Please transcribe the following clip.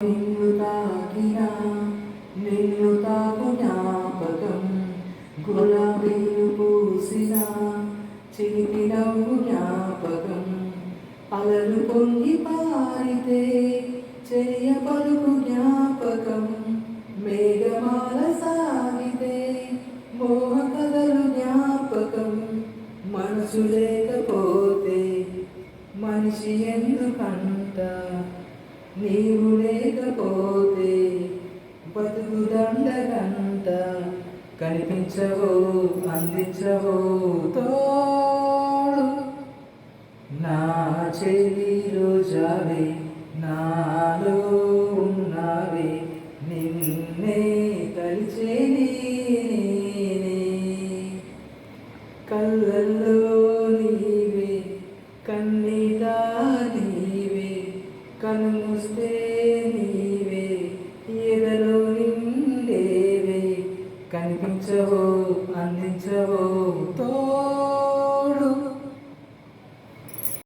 నిన్ను తాకినా నిన్ను తాకు జ్ఞాపకం, గులాబీలు పూసిన చిలిపి నవ్వు జ్ఞాపకం, అలలు పొంగి పారితే చెయ్య పలుకు జ్ఞాపకం, మేఘమాల సాగితే మోహ కథలు జ్ఞాపకం, మనసు లేకపోతే మనిషి ఎందుకంట, నీవు లేకపోతే బతుకు దండగంట, కనిపించవో అందించవో తోడు, నా చెలి రోజావే నాలో ఉన్నావే, నిన్నే తలిచే నేనే, కళ్ళల్లో నీవే కన్నీట నీవే, కనుమూస్తే నీవే ఎదలో నిండేవే, కనిపించవో అందించవో తో